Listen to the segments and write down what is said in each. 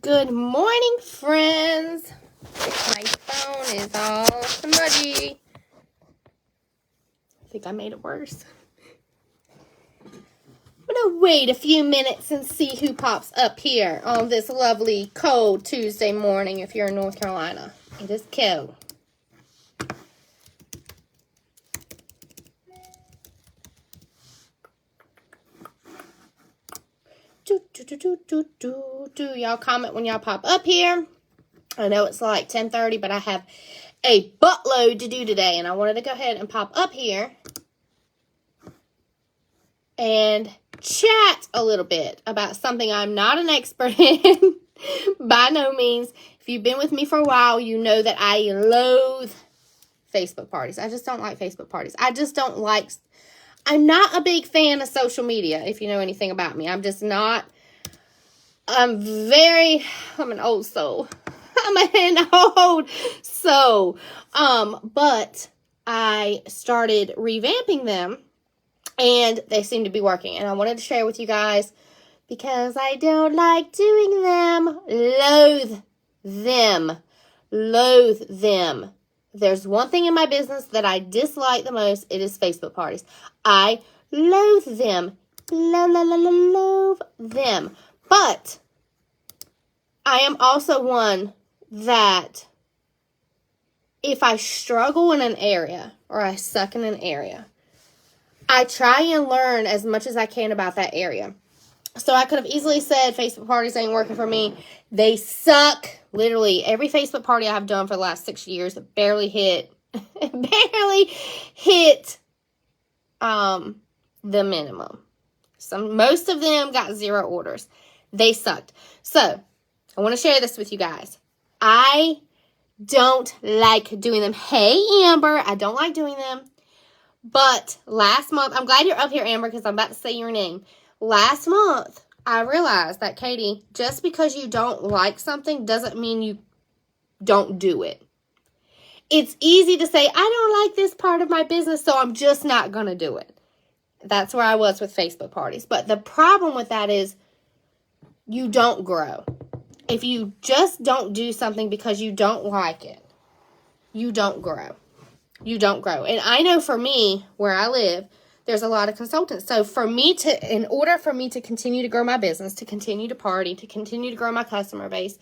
Good morning, friends. My phone is all smudgy. I think I made it worse. I'm going to wait a few minutes and see who pops up here on this lovely cold Tuesday morning if you're in North Carolina. It is cold. Y'all comment when y'all pop up here. I know it's like 10:30, but I have a buttload to do today, and I wanted to go ahead and pop up here and chat a little bit about something I'm not an expert in. By no means. If you've been with me for a while, you know that I loathe Facebook parties. I just don't like Facebook parties. I'm not a big fan of social media, if you know anything about me. I'm just not. I'm an old soul. I'm an old soul. But I started revamping them, and they seem to be working. And I wanted to share with you guys because I don't like doing them. Loathe them. Loathe them. There's one thing in my business that I dislike the most. It is Facebook parties. I loathe them. Loathe them. But I am also one that if I struggle in an area or I suck in an area, I try and learn as much as I can about that area. So I could have easily said Facebook parties ain't working for me. They suck. Literally, every Facebook party I've done for the last 6 years barely hit the minimum. Most of them got 0 orders. They sucked. So I want to share this with you guys. I don't like doing them. Hey, Amber, I don't like doing them. But last month, I'm glad you're up here, Amber, because I'm about to say your name. Last month, I realized that, Katie, just because you don't like something doesn't mean you don't do it. It's easy to say, I don't like this part of my business, so I'm just not going to do it. That's where I was with Facebook parties. But the problem with that is you don't grow. If you just don't do something because you don't like it, you don't grow. You don't grow. And I know for me, where I live, there's a lot of consultants. So in order for me to continue to grow my business, to continue to party, to continue to grow my customer base,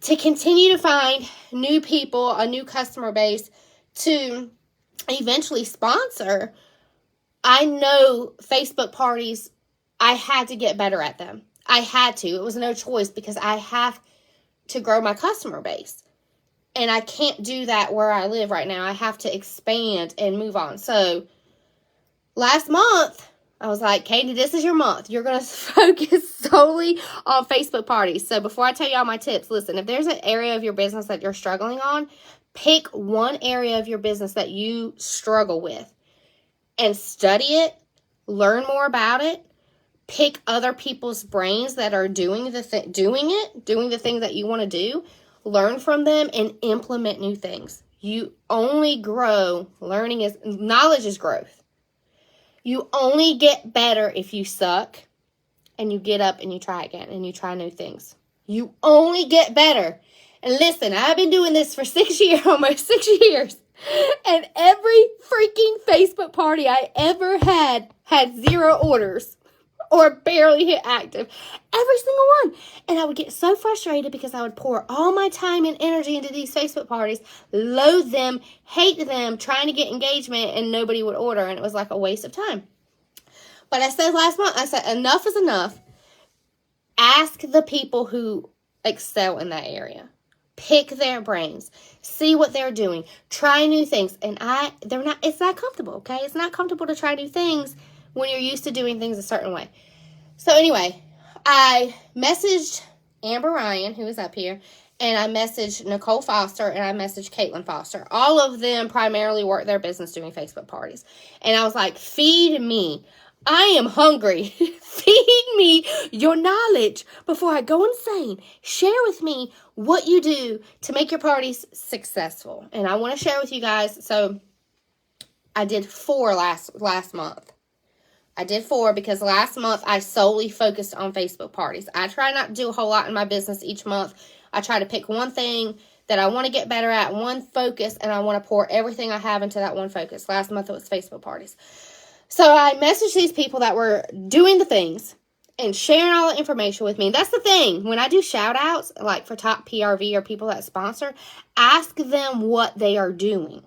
to continue to find new people, a new customer base, to eventually sponsor, I know Facebook parties, I had to get better at them. I had to. It was no choice because I have to grow my customer base. And I can't do that where I live right now. I have to expand and move on. So last month, I was like, Katie, this is your month. You're going to focus solely on Facebook parties. So before I tell you all my tips, listen, if there's an area of your business that you're struggling on, pick one area of your business that you struggle with and study it, learn more about it, pick other people's brains that are doing the thing that you want to do, learn from them, and implement new things. You only grow. Knowledge is growth. You only get better if you suck and you get up and you try again and you try new things. You only get better. And listen, I've been doing this for almost 6 years. And every freaking Facebook party I ever had 0 orders or barely hit active. Every single one. And I would get so frustrated because I would pour all my time and energy into these Facebook parties, loathe them, hate them, trying to get engagement, and nobody would order. And it was like a waste of time. But I said last month, enough is enough. Ask the people who excel in that area. Pick their brains. See what they're doing. Try new things. And it's not comfortable, okay? It's not comfortable to try new things when you're used to doing things a certain way. So anyway, I messaged Amber Ryan, who is up here, and I messaged Nicole Foster, and I messaged Caitlin Foster. All of them primarily work their business doing Facebook parties. And I was like, feed me. I am hungry. Feed me your knowledge before I go insane. Share with me what you do to make your parties successful. And I want to share with you guys. So I did 4 last month. I did 4 because last month I solely focused on Facebook parties. I try not to do a whole lot in my business each month. I try to pick one thing that I want to get better at, one focus, and I want to pour everything I have into that one focus. Last month it was Facebook parties. So I messaged these people that were doing the things and sharing all the information with me. And that's the thing. When I do shout outs, like for top PRV or people that sponsor, ask them what they are doing.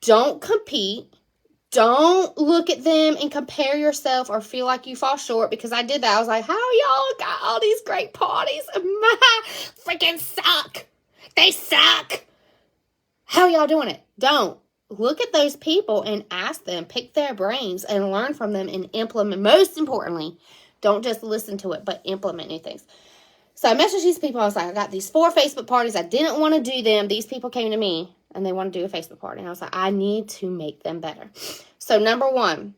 Don't compete. Don't look at them and compare yourself or feel like you fall short, because I did that. I was like, how y'all got all these great parties and my freaking suck. They suck. How y'all doing it? Don't. Look at those people and ask them, pick their brains and learn from them and implement. Most importantly, don't just listen to it, but implement new things. So I messaged these people. I was like, I got these 4 Facebook parties. I didn't want to do them. These people came to me and they want to do a Facebook party. And I was like, I need to make them better. So number 1,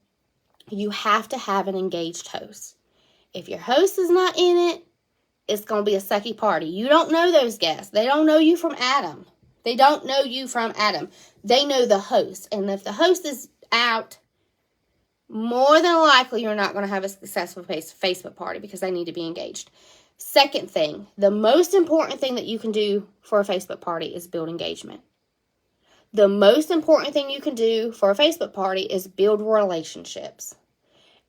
you have to have an engaged host. If your host is not in it, it's going to be a sucky party. You don't know those guests. They don't know you from Adam. They don't know you from Adam. They know the host. And if the host is out, more than likely you're not going to have a successful Facebook party because they need to be engaged. Second thing, the most important thing that you can do for a Facebook party is build engagement. The most important thing you can do for a Facebook party is build relationships.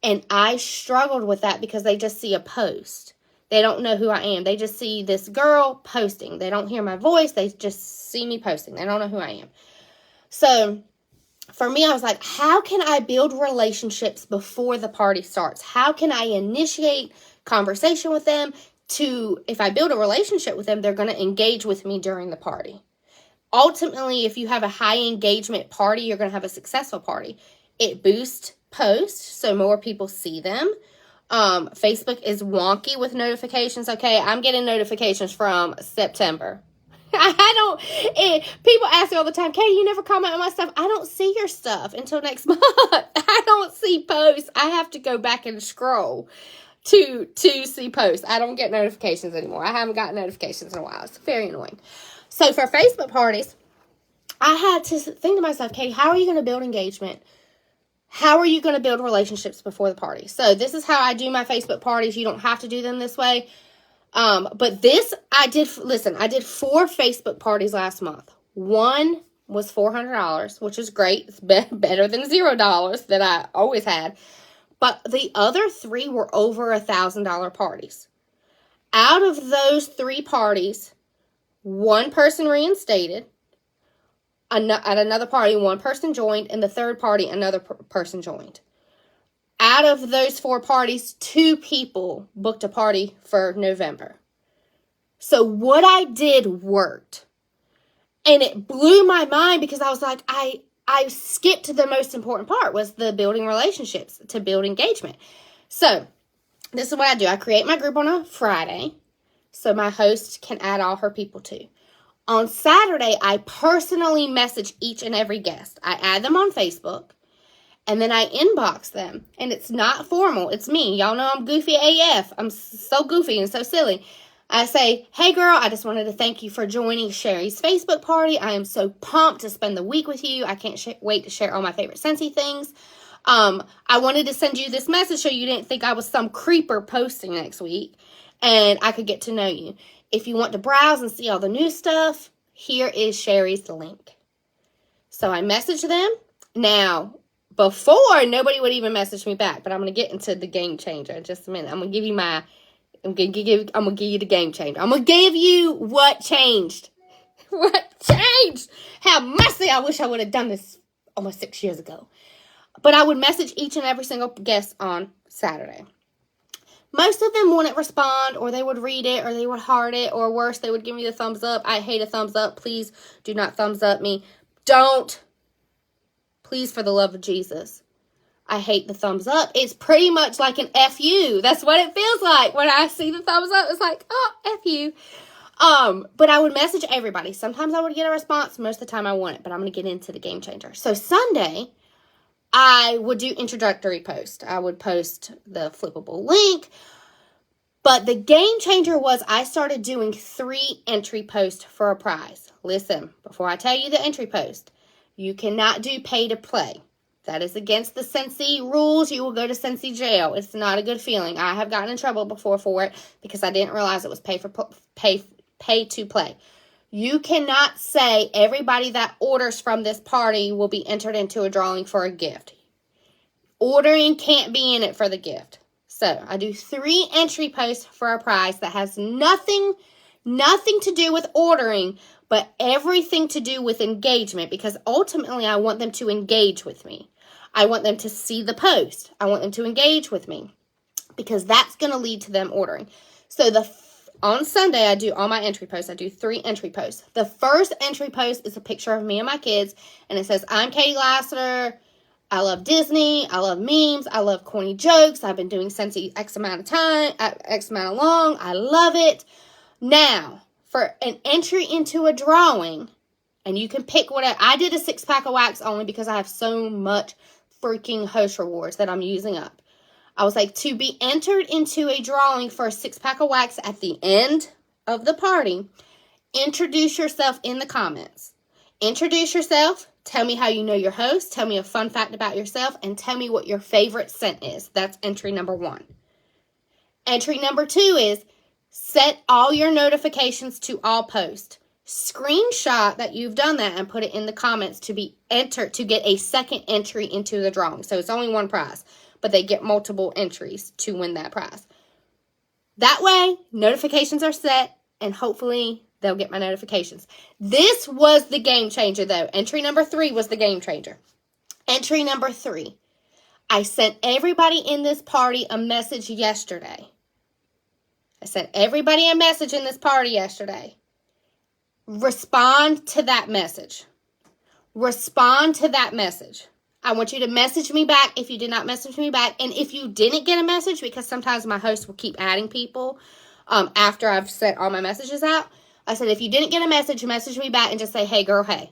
And I struggled with that because they just see a post. They don't know who I am. They just see this girl posting. They don't hear my voice. They just see me posting. They don't know who I am. So for me, I was like, how can I build relationships before the party starts? How can I initiate conversation with them if I build a relationship with them, they're going to engage with me during the party. Ultimately, if you have a high engagement party, you're going to have a successful party. It boosts posts, so more people see them. Facebook is wonky with notifications. Okay, I'm getting notifications from September. People ask me all the time, Katie, you never comment on my stuff. I don't see your stuff until next month. I don't see posts. I have to go back and scroll to see posts. I don't get notifications anymore. I haven't gotten notifications in a while. It's very annoying. So for Facebook parties, I had to think to myself, Katie, how are you going to build engagement? How are you going to build relationships before the party? So this is how I do my Facebook parties. You don't have to do them this way. But I did 4 Facebook parties last month. One was $400, which is great. It's better than $0 that I always had. But the other 3 were over $1,000 parties. Out of those 3 parties, one person reinstated. At another party, one person joined, and the third party, another person joined. Out of those 4 parties, 2 people booked a party for November. So what I did worked. And it blew my mind because I was like, I skipped the most important part, was the building relationships to build engagement. So this is what I do. I create my group on a Friday so my host can add all her people too. On Saturday, I personally message each and every guest. I add them on Facebook, and then I inbox them. And it's not formal. It's me. Y'all know I'm goofy AF. I'm so goofy and so silly. I say, hey girl, I just wanted to thank you for joining Sherry's Facebook party. I am so pumped to spend the week with you. I can't wait to share all my favorite Scentsy things. I wanted to send you this message so you didn't think I was some creeper posting next week, and I could get to know you. If you want to browse and see all the new stuff, here is Sherry's link. So I messaged them. Now, before, nobody would even message me back, but I'm going to get into the game changer in just a minute. I'm going to give you the game changer. I'm going to give you what changed. What changed? How messy. I wish I would have done this almost 6 years ago. But I would message each and every single guest on Saturday. Most of them wouldn't respond, or they would read it, or they would heart it, or worse, they would give me the thumbs up. I hate a thumbs up. Please do not thumbs up me. Don't. Please, for the love of Jesus. I hate the thumbs up. It's pretty much like an F you. That's what it feels like. When I see the thumbs up, it's like, oh, F you. But I would message everybody. Sometimes I would get a response. Most of the time I wouldn't, but I'm going to get into the game changer. So Sunday, I would do introductory post. I would post the flippable link. But the game changer was I started doing 3 entry posts for a prize. Listen, before I tell you the entry post, you cannot do pay to play. That is against the Scentsy rules. You will go to Scentsy jail. It's not a good feeling. I have gotten in trouble before for it because I didn't realize it was pay to play. You cannot say everybody that orders from this party will be entered into a drawing for a gift. Ordering can't be in it for the gift. So I do 3 entry posts for a prize that has nothing to do with ordering, but everything to do with engagement, because ultimately I want them to engage with me. I want them to see the post. I want them to engage with me because that's going to lead to them ordering. So on Sunday, I do all my entry posts. I do 3 entry posts. The first entry post is a picture of me and my kids, and it says, I'm Katie Lassiter. I love Disney. I love memes. I love corny jokes. I've been doing Scentsy X amount of time, X amount of long. I love it. Now, for an entry into a drawing, and you can pick whatever. I did a 6-pack of wax only because I have so much freaking host rewards that I'm using up. I was like, to be entered into a drawing for a 6-pack of wax at the end of the party, introduce yourself in the comments. Introduce yourself. Tell me how you know your host. Tell me a fun fact about yourself. And tell me what your favorite scent is. That's entry number 1. Entry number 2 is set all your notifications to all posts. Screenshot that you've done that and put it in the comments to be entered to get a second entry into the drawing. So it's only 1 prize, but they get multiple entries to win that prize. That way, notifications are set, and hopefully they'll get my notifications. This was the game changer, though. Entry number 3 was the game changer. Entry number 3. I sent everybody in this party a message yesterday. I sent everybody a message in this party yesterday. Respond to that message. Respond to that message. I want you to message me back if you did not message me back. And if you didn't get a message, because sometimes my host will keep adding people after I've sent all my messages out. I said, if you didn't get a message me back and just say, hey, girl, hey.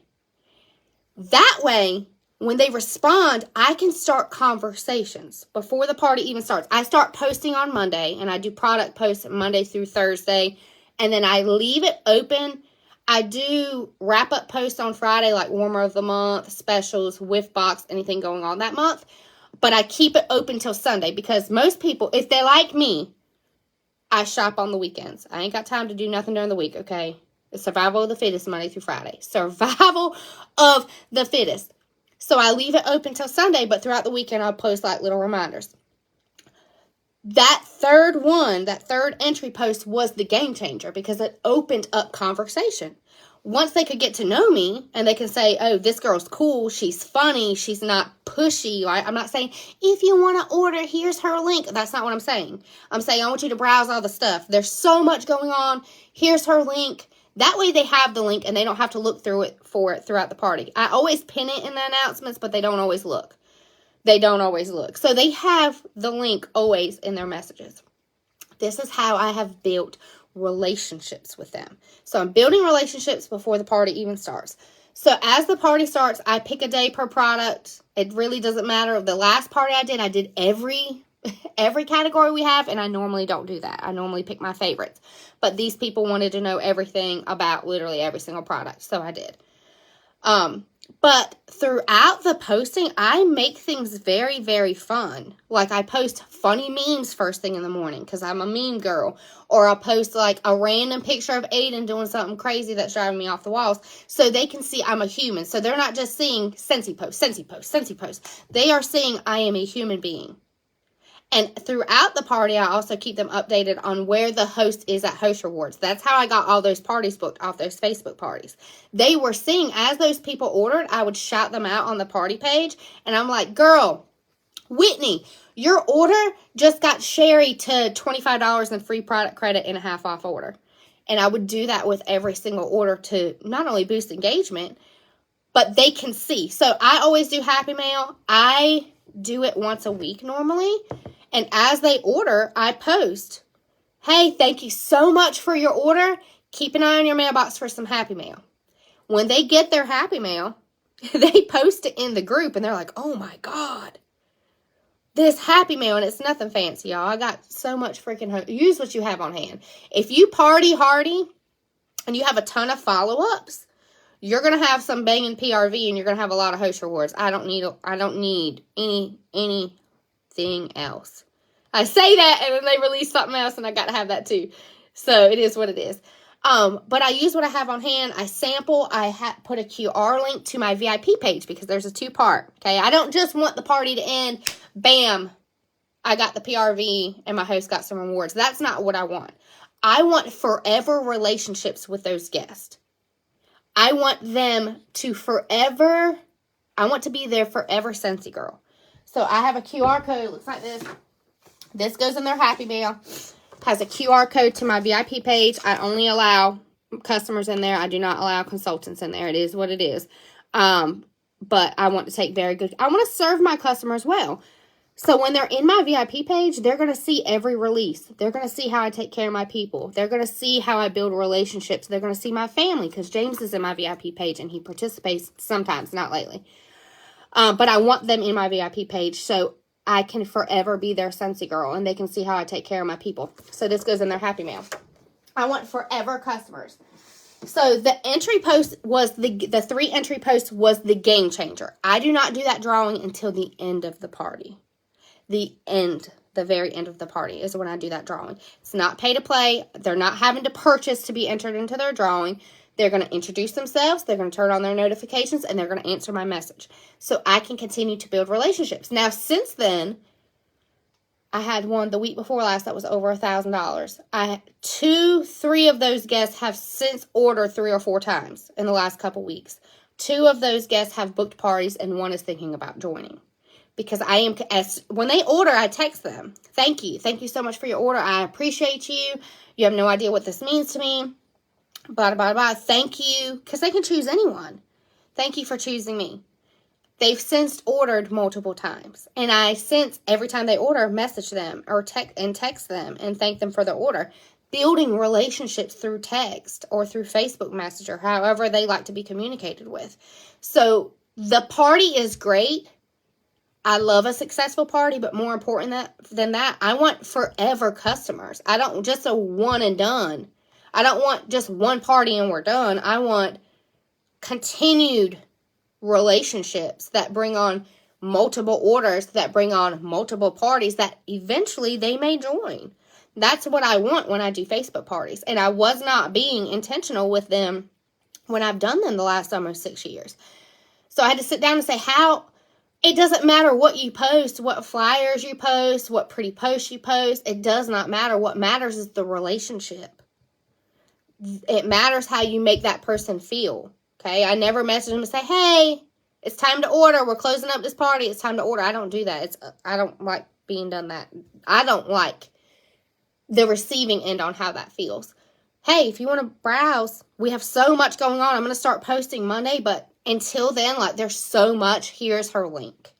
That way, when they respond, I can start conversations before the party even starts. I start posting on Monday, and I do product posts Monday through Thursday, and then I leave it open. I do wrap-up posts on Friday, like Warmer of the Month, specials, whiff box, anything going on that month. But I keep it open till Sunday because most people, if they like me, I shop on the weekends. I ain't got time to do nothing during the week, okay? It's survival of the fittest Monday through Friday. Survival of the fittest. So I leave it open till Sunday, but throughout the weekend, I'll post like little reminders. That third entry post was the game changer because it opened up conversation. Once they could get to know me and they can say, oh, this girl's cool, she's funny, she's not pushy. Right? I'm not saying, if you want to order, here's her link. That's not what I'm saying. I'm saying I want you to browse all the stuff. There's so much going on. Here's her link. That way they have the link and they don't have to look through it for it throughout the party. I always pin it in the announcements, but they don't always look. So they have the link always in their messages. This is how I have built relationships with them. So I'm building relationships before the party even starts. So as the party starts, I pick a day per product. It really doesn't matter. The last party I did every category we have, and I normally don't do that. I normally pick my favorites. But these people wanted to know everything about literally every single product, so I did. But throughout the posting, I make things very, very fun. Like I post funny memes first thing in the morning because I'm a meme girl. Or I'll post like a random picture of Aiden doing something crazy that's driving me off the walls so they can see I'm a human. So they're not just seeing Scentsy post, Scentsy post, Scentsy post. They are seeing I am a human being. And throughout the party, I also keep them updated on where the host is at Host Rewards. That's how I got all those parties booked off those Facebook parties. They were seeing, as those people ordered, I would shout them out on the party page. And I'm like, girl, Whitney, your order just got Sherry to $25 in free product credit and a half off order. And I would do that with every single order to not only boost engagement, but they can see. So I always do Happy Mail. I do it once a week normally. And as they order, I post, hey, thank you so much for your order. Keep an eye on your mailbox for some Happy Mail. When they get their Happy Mail, they post it in the group, and they're like, oh, my God. This Happy Mail, and it's nothing fancy, y'all. I got so much freaking use what you have on hand. If you party hardy and you have a ton of follow-ups, you're going to have some banging PRV and you're going to have a lot of host rewards. I don't need anything else. I say that and then they release something else and I got to have that too. So it is what it is. But I use what I have on hand. I sample. I put a QR link to my VIP page because there's a 2-part. Okay. I don't just want the party to end. Bam. I got the PRV and my host got some rewards. That's not what I want. I want forever relationships with those guests. I want them to forever, I want to be their forever Scentsy girl. So I have a QR code. It looks like this. This goes in their Happy Mail. Has a QR code to my VIP page. I only allow customers in there. I do not allow consultants in there. It is what it is. But I want to take I want to serve my customers well. So when they're in my VIP page, they're going to see every release. They're going to see how I take care of my people. They're going to see how I build relationships. They're going to see my family because James is in my VIP page and he participates sometimes, not lately. But I want them in my VIP page so I can forever be their Scentsy girl and they can see how I take care of my people. So this goes in their Happy Mail. I want forever customers. So the entry post was the 3 entry posts was the game changer. I do not do that drawing until the end of the party. The very end of the party is when I do that drawing. It's not pay to play. They're not having to purchase to be entered into their drawing. They're going to introduce themselves. They're going to turn on their notifications and they're going to answer my message. So I can continue to build relationships. Now, since then, I had one the week before last that was over $1,000. 3 of those guests have since ordered 3 or 4 times in the last couple weeks. 2 of those guests have booked parties and 1 is thinking about joining. Because when they order, I text them. Thank you. Thank you so much for your order. I appreciate you. You have no idea what this means to me. Blah, blah, blah. Thank you. Because they can choose anyone. Thank you for choosing me. They've since ordered multiple times. And I since, every time they order, message them or text them and thank them for their order. Building relationships through text or through Facebook Messenger, however they like to be communicated with. So the party is great. I love a successful party, but more important than that, I want forever customers. I don't just a one and done. I don't want just one party and we're done. I want continued relationships that bring on multiple orders, that bring on multiple parties that eventually they may join. That's what I want when I do Facebook parties. And I was not being intentional with them when I've done them the last almost 6 years. So I had to sit down and say, it doesn't matter what you post, what flyers you post, what pretty posts you post. It does not matter. What matters is the relationship. It matters how you make that person feel. Okay? I never message them and say, hey, it's time to order. We're closing up this party. It's time to order. I don't do that. I don't like being done that. I don't like the receiving end on how that feels. Hey, if you want to browse, we have so much going on. I'm going to start posting Monday, but until then, there's so much. Here's her link.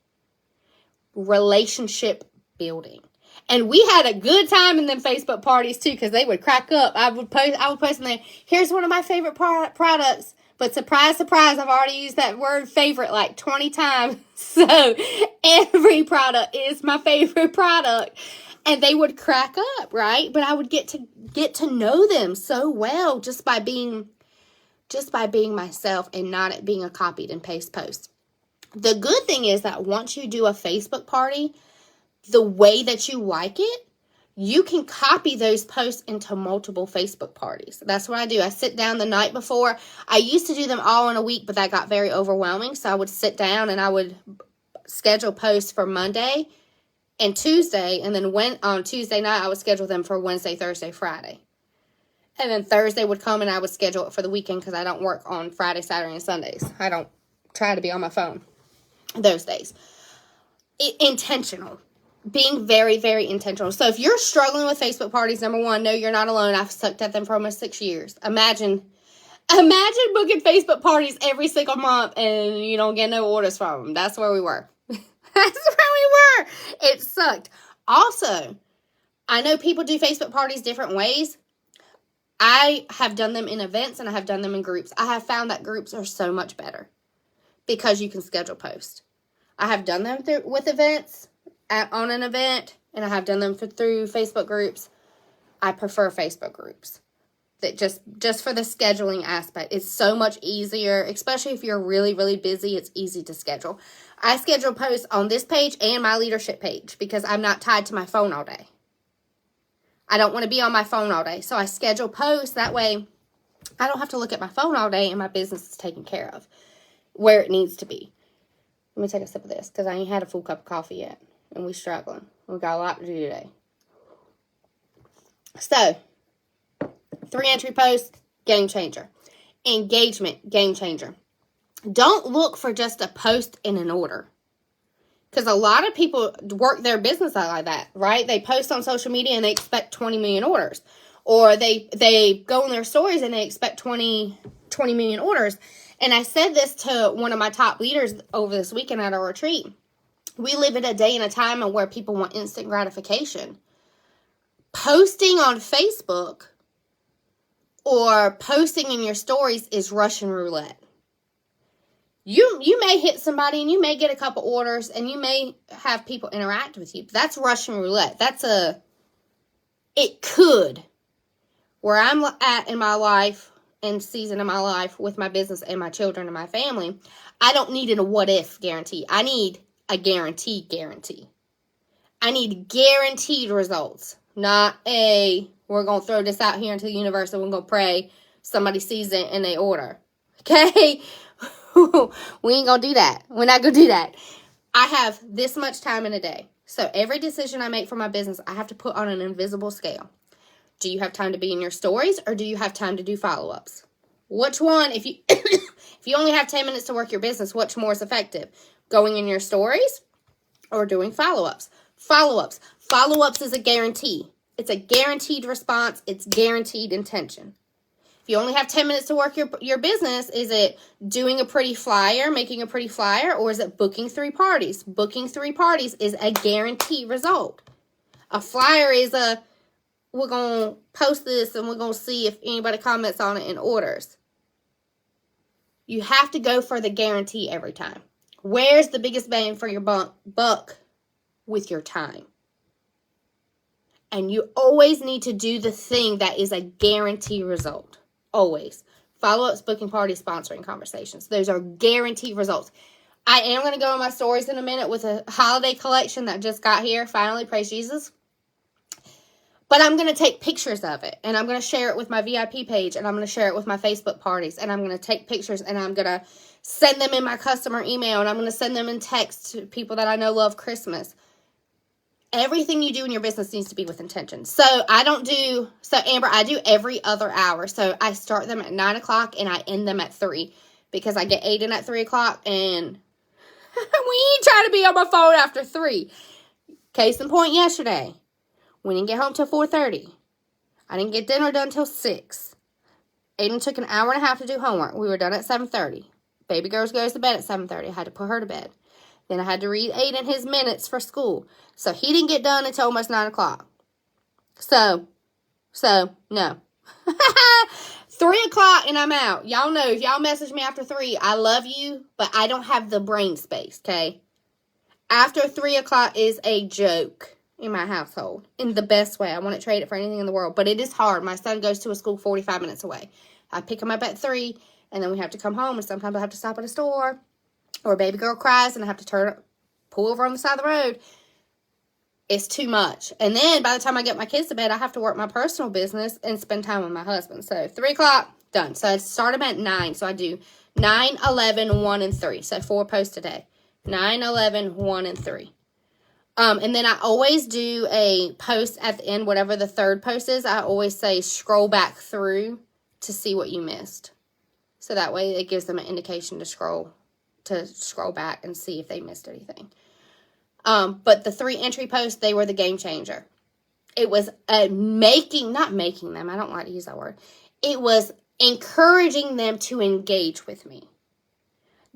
Relationship building. And we had a good time in them Facebook parties too, because they would crack up. I would post in there, here's one of my favorite products. But surprise, surprise, I've already used that word favorite 20 times. So every product is my favorite product. And they would crack up, right? But I would get to know them so well just by being myself and not it being a copied and paste post. The good thing is that once you do a Facebook party, the way that you like it, you can copy those posts into multiple Facebook parties. That's what I do. I sit down the night before. I used to do them all in a week, but that got very overwhelming. So I would sit down and I would schedule posts for Monday and Tuesday. And then on Tuesday night, I would schedule them for Wednesday, Thursday, Friday. And then Thursday would come and I would schedule it for the weekend because I don't work on Friday, Saturday, and Sundays. I don't try to be on my phone those days. Intentional. Being very, very intentional. So if you're struggling with Facebook parties, number one, no, you're not alone. I've sucked at them for almost 6 years. Imagine booking Facebook parties every single month and you don't get no orders from them. That's where we were. That's where we were. It sucked. Also, I know people do Facebook parties different ways. I have done them in events and I have done them in groups. I have found that groups are so much better because you can schedule posts. I have done them with events on an event and I have done them through Facebook groups. I prefer Facebook groups. that just for the scheduling aspect. It's so much easier, especially if you're really, really busy. It's easy to schedule. I schedule posts on this page and my leadership page because I'm not tied to my phone all day. I don't want to be on my phone all day. So I schedule posts. That way I don't have to look at my phone all day and my business is taken care of where it needs to be. Let me take a sip of this because I ain't had a full cup of coffee yet. And we're struggling. We've got a lot to do today. So, 3 entry posts, game changer. Engagement, game changer. Don't look for just a post and an order. Because a lot of people work their business out like that, right? They post on social media and they expect 20 million orders. Or they go in their stories and they expect 20 million orders. And I said this to one of my top leaders over this weekend at a retreat. We live in a day and a time where people want instant gratification. Posting on Facebook or posting in your stories is Russian roulette. You may hit somebody and you may get a couple orders and you may have people interact with you. But that's Russian roulette. It could. Where I'm at in my life and season of my life with my business and my children and my family, I don't need a what if guarantee. I need a guarantee. I need guaranteed results. Not we're going to throw this out here into the universe and we're going to pray somebody sees it and they order. Okay? We ain't going to do that. We're not going to do that. I have this much time in a day. So every decision I make for my business, I have to put on an invisible scale. Do you have time to be in your stories or do you have time to do follow-ups? Which one, if you only have 10 minutes to work your business, which more is effective? Going in your stories or doing follow-ups? Follow-ups. Follow-ups is a guarantee. It's a guaranteed response. It's guaranteed intention. If you only have 10 minutes to work your business, is it doing a pretty flyer, making a pretty flyer, or is it booking 3 parties? Booking 3 parties is a guaranteed result. A flyer is we're going to post this and we're going to see if anybody comments on it and orders. You have to go for the guarantee every time. Where's the biggest bang for your buck with your time? And you always need to do the thing that is a guaranteed result. Always. Follow-ups, booking parties, sponsoring conversations. Those are guaranteed results. I am going to go on my stories in a minute with a holiday collection that just got here. Finally, praise Jesus. But I'm going to take pictures of it. And I'm going to share it with my VIP page. And I'm going to share it with my Facebook parties. And I'm going to take pictures and I'm going to send them in my customer email. And I'm going to send them in text to people that I know love Christmas. Everything you do in your business needs to be with intention. So Amber, I do every other hour. So I start them at 9 o'clock and I end them at 3 because I get 8 in at 3 o'clock and we ain't trying to be on my phone after 3. Case in point, yesterday, we didn't get home till 4:30. I didn't get dinner done till 6. Aiden took an hour and a half to do homework. We were done at 7:30. Baby girl goes to bed at 7:30. I had to put her to bed. Then I had to read Aiden his minutes for school. So he didn't get done until almost 9 o'clock. So, no. 3 o'clock and I'm out. Y'all know, if y'all message me after 3, I love you, but I don't have the brain space, okay? After 3 o'clock is a joke in my household. In the best way. I wouldn't trade it for anything in the world. But it is hard. My son goes to a school 45 minutes away. I pick him up at 3, and then we have to come home, and sometimes I have to stop at a store. Or a baby girl cries and I have to pull over on the side of the road. It's too much. And then by the time I get my kids to bed, I have to work my personal business and spend time with my husband. So 3 o'clock, done. So I start them at 9. So I do 9, 11, 1, and 3. So 4 posts a day. 9, 11, 1, and 3. And then I always do a post at the end, whatever the third post is. I always say scroll back through to see what you missed. So that way it gives them an indication to scroll back and see if they missed anything. But the 3 entry posts, they were the game changer. It was not making them, I don't like to use that word. It was encouraging them to engage with me.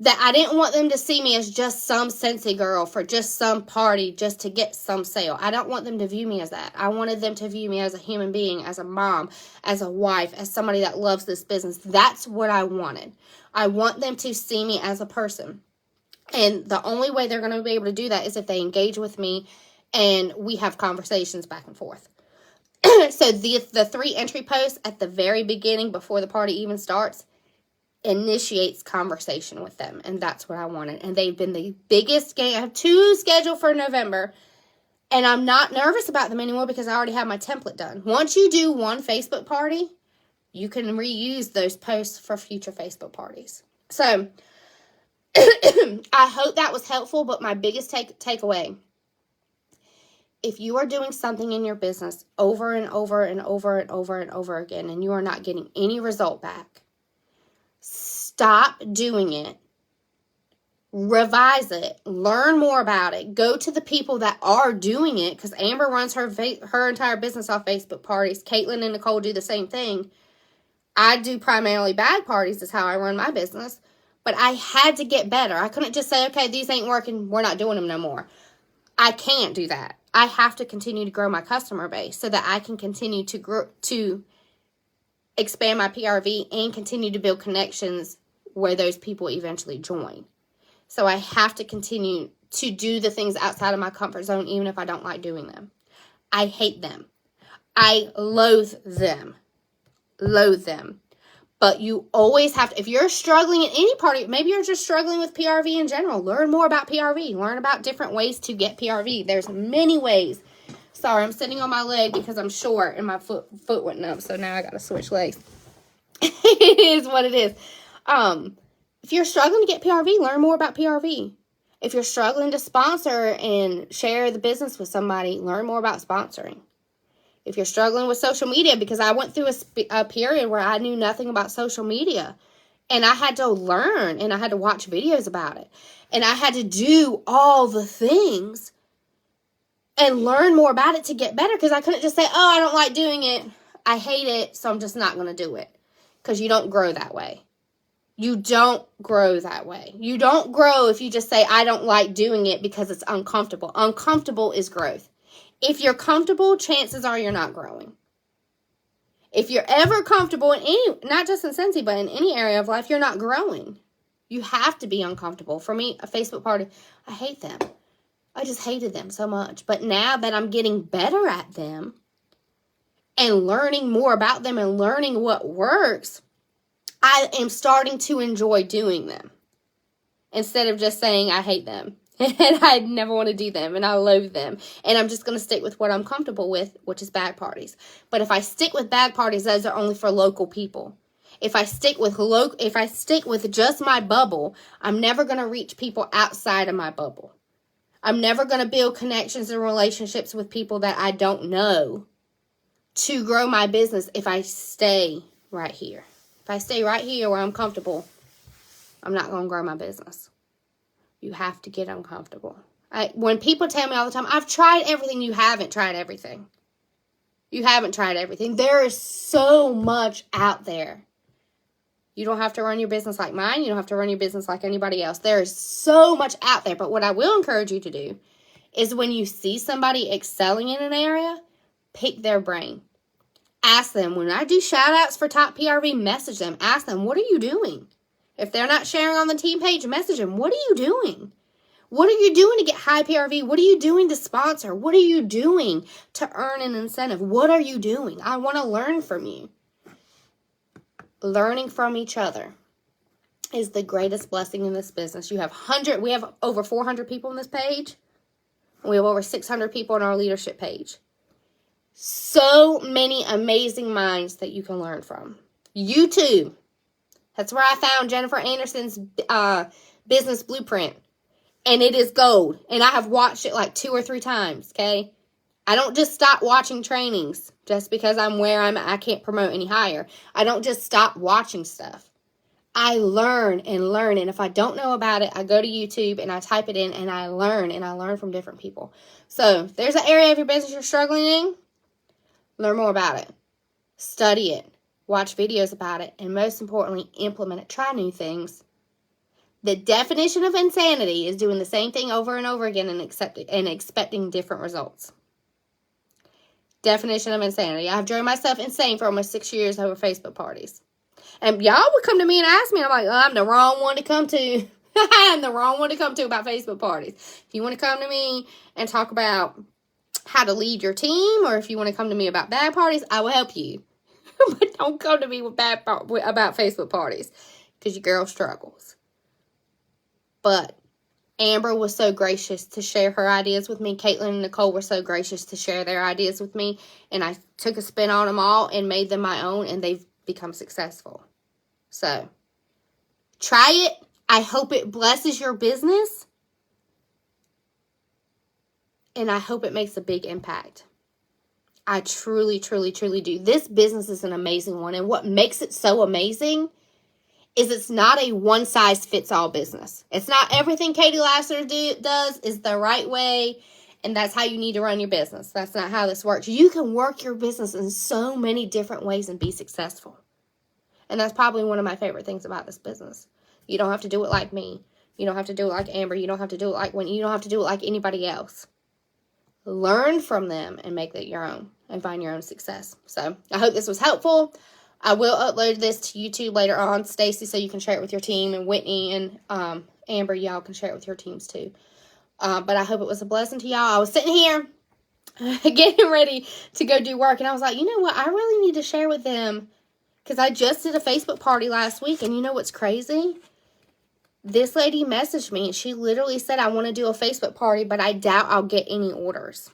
That I didn't want them to see me as just some Scentsy girl for just some party, just to get some sale. I don't want them to view me as that. I wanted them to view me as a human being, as a mom, as a wife, as somebody that loves this business. That's what I wanted. I want them to see me as a person. And the only way they're going to be able to do that is if they engage with me and we have conversations back and forth. So the 3 entry posts at the very beginning before the party even starts initiates conversation with them, and that's what I wanted. And they've been the biggest game. I have 2 scheduled for November, and I'm not nervous about them anymore because I already have my template done. Once you do one Facebook party, you can reuse those posts for future Facebook parties. So I hope that was helpful, but my biggest takeaway, if you are doing something in your business over and over and over and over and over again, and you are not getting any result back, stop doing it. Revise it. Learn more about it. Go to the people that are doing it, because Amber runs her entire business off Facebook parties. Caitlin and Nicole do the same thing. I do primarily bag parties is how I run my business. But I had to get better. I couldn't just say, okay, these ain't working, we're not doing them no more. I can't do that. I have to continue to grow my customer base so that I can continue to grow, to expand my PRV and continue to build connections where those people eventually join. So I have to continue to do the things outside of my comfort zone, even if I don't like doing them. I hate them. I loathe them. Loathe them. But you always have to, if you're struggling in any part, maybe you're just struggling with PRV in general, learn more about PRV. Learn about different ways to get PRV. There's many ways. Sorry, I'm sitting on my leg because I'm short and my foot went up, so now I got to switch legs. It is what it is. If you're struggling to get PRV, learn more about PRV. If you're struggling to sponsor and share the business with somebody, learn more about sponsoring. If you're struggling with social media, because I went through a period where I knew nothing about social media, and I had to learn, and I had to watch videos about it, and I had to do all the things and learn more about it to get better, because I couldn't just say, oh, I don't like doing it, I hate it, so I'm just not going to do it, because you don't grow that way. You don't grow that way. You don't grow if you just say, I don't like doing it because it's uncomfortable. Uncomfortable is growth. If you're comfortable, chances are you're not growing. If you're ever comfortable in any, not just in Scentsy, but in any area of life, you're not growing. You have to be uncomfortable. For me, a Facebook party, I hate them. I just hated them so much. But now that I'm getting better at them and learning more about them and learning what works, I am starting to enjoy doing them. Instead of just saying I hate them. And I never want to do them, and I loathe them. And I'm just going to stick with what I'm comfortable with, which is bag parties. But if I stick with bag parties, those are only for local people. If I stick with just my bubble, I'm never going to reach people outside of my bubble. I'm never going to build connections and relationships with people that I don't know to grow my business if I stay right here. If I stay right here where I'm comfortable, I'm not going to grow my business. You have to get uncomfortable. When people tell me all the time, I've tried everything, you haven't tried everything. You haven't tried everything. There is so much out there. You don't have to run your business like mine. You don't have to run your business like anybody else. There is so much out there. But what I will encourage you to do is when you see somebody excelling in an area, pick their brain. Ask them. When I do shout outs for top PRV, message them. Ask them, what are you doing? If they're not sharing on the team page, message them. What are you doing? What are you doing to get high PRV? What are you doing to sponsor? What are you doing to earn an incentive? What are you doing? I want to learn from you. Learning from each other is the greatest blessing in this business. We have over 400 people on this page. We have over 600 people on our leadership page. So many amazing minds that you can learn from. YouTube. That's where I found Jennifer Anderson's business blueprint. And it is gold. And I have watched it like 2 or 3 times, okay? I don't just stop watching trainings just because I'm where I'm at. I can't promote any higher. I don't just stop watching stuff. I learn and learn. And if I don't know about it, I go to YouTube and I type it in and I learn from different people. So if there's an area of your business you're struggling in, learn more about it. Study it. Watch videos about it, and most importantly, implement it. Try new things. The definition of insanity is doing the same thing over and over again and expecting different results. Definition of insanity. I've driven myself insane for almost 6 years over Facebook parties. And y'all would come to me and ask me, and I'm like, I'm the wrong one to come to. I'm the wrong one to come to about Facebook parties. If you want to come to me and talk about how to lead your team, or if you want to come to me about bag parties, I will help you. But don't come to me with about Facebook parties, because your girl struggles. But Amber was so gracious to share her ideas with me. Caitlin and Nicole were so gracious to share their ideas with me. And I took a spin on them all and made them my own. And they've become successful. So, try it. I hope it blesses your business. And I hope it makes a big impact. I truly, truly, truly do. This business is an amazing one. And what makes it so amazing is it's not a one-size-fits-all business. It's not everything Katie Lasser does is the right way, and that's how you need to run your business. That's not how this works. You can work your business in so many different ways and be successful. And that's probably one of my favorite things about this business. You don't have to do it like me. You don't have to do it like Amber. You don't have to do it like Wendy. You don't have to do it like anybody else. Learn from them and make it your own and find your own success. So I hope this was helpful. I will upload this to YouTube later on, Stacy, so you can share it with your team, and Whitney and Amber, y'all can share it with your teams too. But I hope it was a blessing to y'all. I was sitting here getting ready to go do work, and I was like, you know what? I really need to share with them, because I just did a Facebook party last week, and you know what's crazy? This lady messaged me, and she literally said, I want to do a Facebook party, but I doubt I'll get any orders.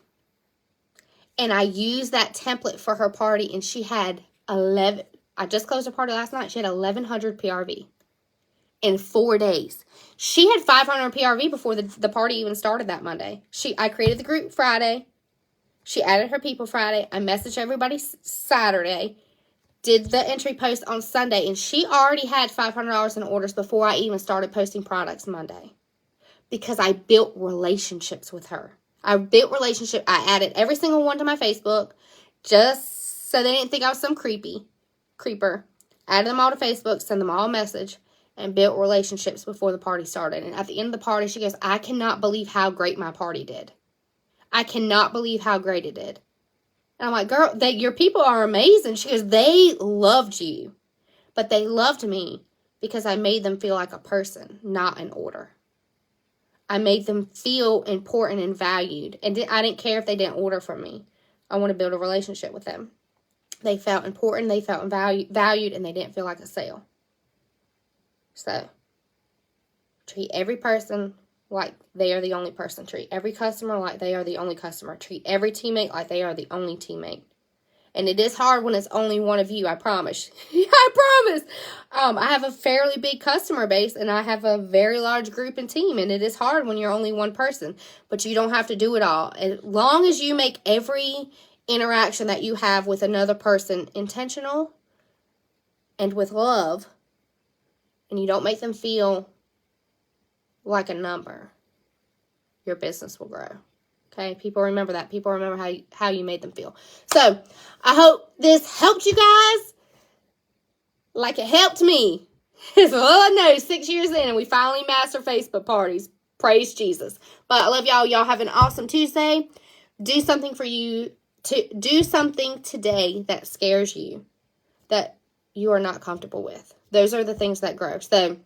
And I used that template for her party, and she had 11. I just closed her party last night. She had 1,100 PRV in 4 days. She had 500 PRV before the party even started that Monday. I created the group Friday. She added her people Friday. I messaged everybody Saturday. Did the entry post on Sunday, and she already had $500 in orders before I even started posting products Monday, because I built relationships with her. I built relationship. I added every single one to my Facebook just so they didn't think I was some creeper. Added them all to Facebook, send them all a message, and built relationships before the party started. And at the end of the party, she goes, I cannot believe how great my party did. I cannot believe how great it did. And I'm like, girl, your people are amazing. She goes, they loved you. But they loved me because I made them feel like a person, not an order. I made them feel important and valued. And I didn't care if they didn't order from me. I want to build a relationship with them. They felt important, they felt valued, and they didn't feel like a sale. So, treat every person like they are the only person. Treat every customer like they are the only customer. Treat every teammate like they are the only teammate. And it is hard when it's only one of you, I promise. I promise. I have a fairly big customer base, and I have a very large group and team, and it is hard when you're only one person. But you don't have to do it all. As long as you make every interaction that you have with another person intentional and with love, and you don't make them feel like a number, your business will grow. Okay, people remember that. People remember how you made them feel. So, I hope this helped you guys like it helped me. So, I know, 6 years in, and we finally mastered Facebook parties. Praise Jesus. But I love y'all. Y'all have an awesome Tuesday. Do something do something today that scares you, that you are not comfortable with. Those are the things that grow. So,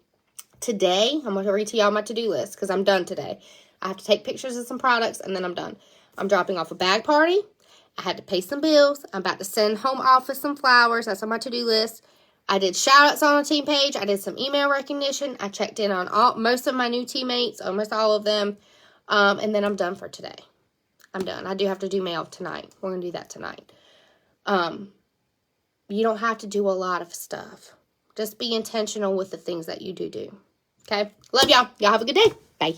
today, I'm going to read to y'all my to-do list, because I'm done today. I have to take pictures of some products, and then I'm done. I'm dropping off a bag party. I had to pay some bills. I'm about to send home office some flowers. That's on my to-do list. I did shout-outs on the team page. I did some email recognition. I checked in on most of my new teammates, almost all of them. And then I'm done for today. I'm done. I do have to do mail tonight. We're going to do that tonight. You don't have to do a lot of stuff. Just be intentional with the things that you do. Okay? Love y'all. Y'all have a good day. Bye.